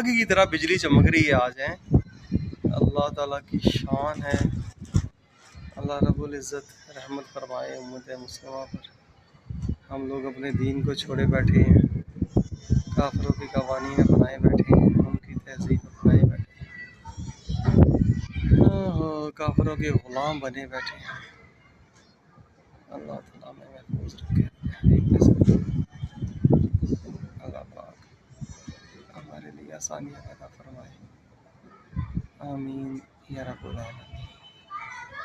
आग की तरह बिजली चमक रही है आज है। अल्लाह ताला की शान है। अल्लाह रब्बुल इज़्ज़त रहमत फरमाए उम्मत मुस्लिमा पर। हम लोग अपने दीन को छोड़े बैठे हैं, काफिरों की कवानीन बनाए बैठे हैं, उनकी तहजीब अपनाए बैठे हैं, काफिरों के गुलाम बने बैठे हैं। अल्लाह ताला हमें महफूज रखे। अल्लाह पाक हमारे लिए आसानियाँ पैदा फरमाए। आमीन या रब्बुल आलमीन।